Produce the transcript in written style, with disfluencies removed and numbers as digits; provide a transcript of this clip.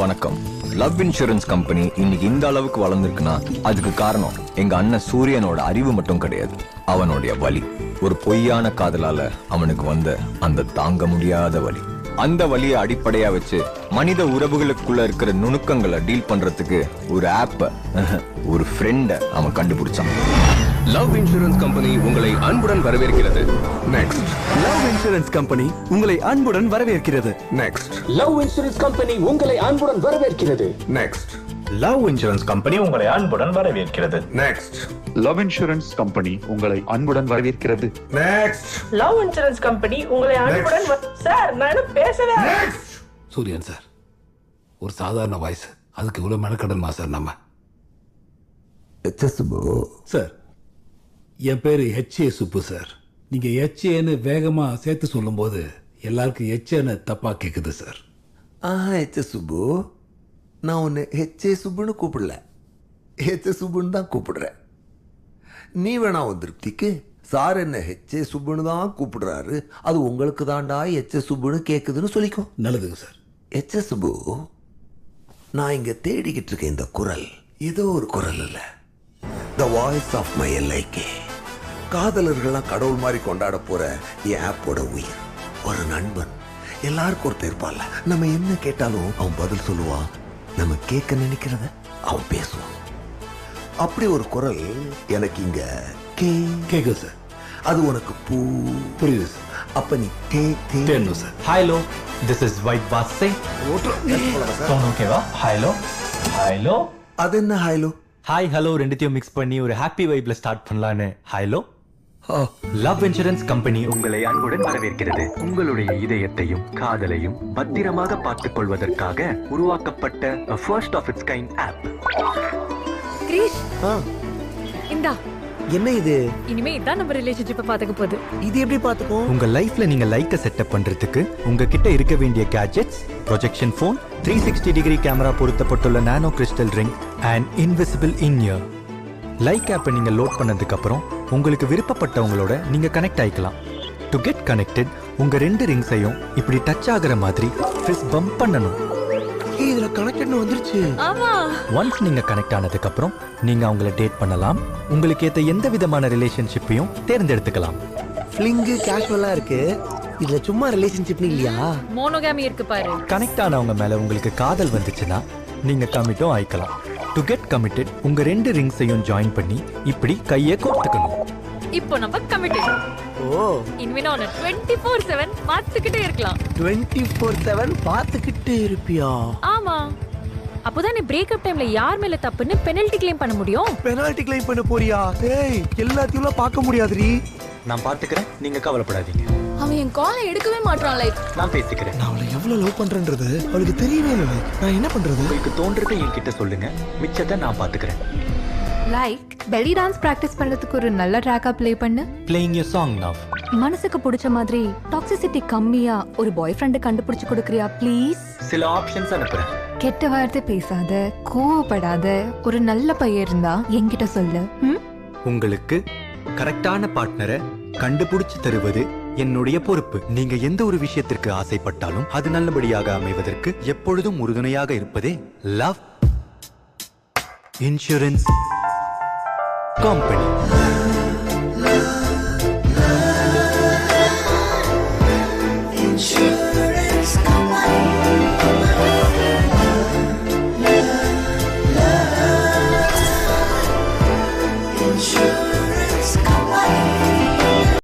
வணக்கம். Love insurance company இன்னைக்கு இந்த அளவுக்கு வளர்ந்துருக்குன்னா அதுக்கு காரணம் எங்க அண்ணன் சூரியனோட அறிவு மட்டும் கிடையாது, அவனுடைய வலி. ஒரு பொய்யான காதலால அவனுக்கு வந்த அந்த தாங்க முடியாத வலி. அந்த வலியை அடிப்படையா வச்சு மனித உறவுகளுக்குள்ள இருக்கிற நுணுக்கங்களை டீல் பண்றதுக்கு ஒரு ஆப்ப, ஒரு ஃப்ரெண்ட அவன் கண்டுபிடிச்சான். லவ் இன்சூரன்ஸ் கம்பெனி உங்களை அன்புடன் வரவேற்கிறது. நெக்ஸ்ட். லவ் இன்சூரன்ஸ் கம்பெனி உங்களை அன்புடன் வரவேற்கிறது. நெக்ஸ்ட். லவ் இன்சூரன்ஸ் கம்பெனி உங்களை அன்புடன் வரவேற்கிறது. நெக்ஸ்ட். லவ் இன்சூரன்ஸ் கம்பெனி உங்களை அன்புடன் வரவேற்கிறது. நெக்ஸ்ட். லவ் இன்சூரன்ஸ் கம்பெனி உங்களை அன்புடன் வரவேற்கிறது. நெக்ஸ்ட். லவ் இன்சூரன்ஸ் கம்பெனி உங்களை அன்புடன் சார் நான் என்ன பேசவே. சூரியன் சார், ஒரு சாதாரண வாய்ஸ், அதுக்கு இவ்வளவு மெனக்கடன்மா சார்? நம்ம சார், என் பேரு HA சுப்பு சார். நீங்க HAன்னு வேகமா சேர்த்து சொல்லும் போது எல்லாருக்கும் HAன்னு தப்பா கேக்குது சார். HA சுப்பு, நான் உன்னை HA சுப்புன்னு கூப்பிடல, HA சுப்புன்னு தான் கூப்பிடுறேன். நீ வேணா உன் திருப்திக்கு சார் என்ன HA சுப்புன்னு தான் கூப்பிடுறாரு, அது உங்களுக்கு தாண்டா HA சுப்புன்னு கேக்குதுன்னு சொல்லிக்கோ. நல்லதுங்க சார். HA சுப்பு, நான் இங்க தேடிக்கிட்டு இருக்கேன் இந்த குரல் ஏதோ ஒரு குரல் இல்ல, the voice of my LIK. காதலர்கள்லாம் கடவுள் மாதிரி கொண்டாட போற என் ஆப்போட உயிர், ஒரு நண்பன். எல்லாருக்கும் ஒருத்தர் இருப்பான்ல, நம்ம என்ன கேட்டாலும் அவன் பதில் சொல்லுவான், நம்ம கேட்க நினைக்கிறத அவன் பேசுவான். அப்படி ஒரு குரல் எனக்கு இங்க கேக்குது சார். அது உனக்கு புரியுது சார். அப்ப நீ தேடணும் சார். ஹலோ, திஸ் இஸ் வைட் வாசே. சவுண்ட் ஓகேவா? Hello hello. அது என்ன ஹலோ? ஹாய் ஹலோ ரெண்டுத்தையும் மிக்ஸ் பண்ணி ஒரு ஹாப்பி வைப்ல ஸ்டார்ட் பண்ணலான்னு ஹலோ. லவ் இன்சூரன்ஸ் கம்பெனி உங்களை அன்புடன் வரவேற்கிறது. உங்களுடைய இதயத்தையும் காதலையும் பத்திரமாக பார்த்துக் கொள்வதற்காக உருவாக்கப்பட்ட first of its kind app. Girish, இந்தா. என்ன இது? இனிமே இதான் நம்ம ரிலேஷன்ஷிப்பை பாத்துக்க போகுது. இது எப்படி பாத்துக்கோ? உங்க லைஃப்ல நீங்க லைக்க செட்டப் பண்றதுக்கு உங்ககிட்ட இருக்க வேண்டிய gadgets, projection phone, 360 degree camera பொருத்தப்பட்டுள்ள nano crystal ring and invisible in ear. Like ஆப்பை நீங்க லோட் பண்ணதுக்கு அப்புறம் உங்களுக்கு விருப்பப்பட்டவங்களோட நீங்க கனெக்ட் ஆயிக்கலாம். டு கெட் கனெக்டட், உங்க 2 ரிங்ஸையும் இப்படி டச் ஆகுற மாதிரி ஃபிஸ்ட் பம்ப் பண்ணணும். இதுல கனெக்டட் வந்துருச்சு. ஆமா. ஒன்ஸ் நீங்க கனெக்ட் ஆனதுக்கு அப்புறம் நீங்க அவங்கள டேட் பண்ணலாம். உங்களுக்கு ஏத்த எந்த விதமான ரிலேஷன்ஷிப்பையும் தேர்ந்தெடுத்துக்கலாம். ஃப்ளிங் கேஷுவலா இருக்கு, இதுல சும்மா ரிலேஷன்ஷிப் இல்லையா? மோனோகாமி இருக்கு பாரு. கனெக்ட் ஆனவங்க மேல உங்களுக்கு காதல் வந்துச்சுன்னா நீங்க கமிட்டும் ஆயிக்கலாம். டு கெட் கமிட்டட், உங்க 2 ரிங்ஸையும் ஜாயின் பண்ணி இப்படி கையை கோர்த்துக்கணும். இப்போ நம்ம கமிட்டட். இனிமே நான் 24/7 பார்த்துக்கிட்டே இருக்கலாம். 24/7 பார்த்துக்கிட்டே இருப்பியா? ஆமா. அப்போதான் நீ பிரேக்கப் டைம்ல யார் மேல தப்புன்னு பெனல்டி கிளைம் பண்ண முடியும். பெனால்டி கிளைம் பண்ண போறியா? ஏய், எல்லாத்தையும் பார்க்க முடியாதுடி. நான் பாத்துக்கிறேன், நீங்க கவலைப்படாதீங்க. அவன் என் காலை எடுக்கவே மாட்டான். லைக் நான் பேசிக்கிறேன். நான் அவளை எவ்வளவு லவ் பண்றேன்றது அவளுக்கு தெரியவே இல்லை. நான் என்ன பண்றது? உங்களுக்கு தோன்றதை என்கிட்ட சொல்லுங்க, மிச்சத்தை நான் பாத்துக்கிறேன். லைக் பெலி டான்ஸ் பிராக்டிஸ் பண்றதுக்கு ஒரு நல்ல ட்ராக்கா ப்ளே பண்ணு. Playing your song now. மனசுக்கு பிடிச்ச மாதிரி டாக்ஸிசிட்டி கம்மியா ஒரு பாய் ஃப்ரெண்ட் கண்டுபிடிச்சு கொடுக்கறியா ப்ளீஸ்? சில ஆப்ஷன்ஸ் அனுப்புறேன். கெட்ட வார்த்தை பேசாத, கோவப்படாத, ஒரு நல்ல பையன் இருந்தா என்கிட்ட சொல்லு. உங்களுக்கு கரெக்டான பார்ட்னரை கண்டுபிடிச்சு தருவது என்னுடைய பொறுப்பு. நீங்க எந்த ஒரு விஷயத்திற்கு ஆசைப்பட்டாலும் அது நல்லபடியாக அமைவதற்கு எப்பொழுதும் உறுதுணையாக இருப்பதே லவ் இன்சூரன்ஸ் கம்பெனி.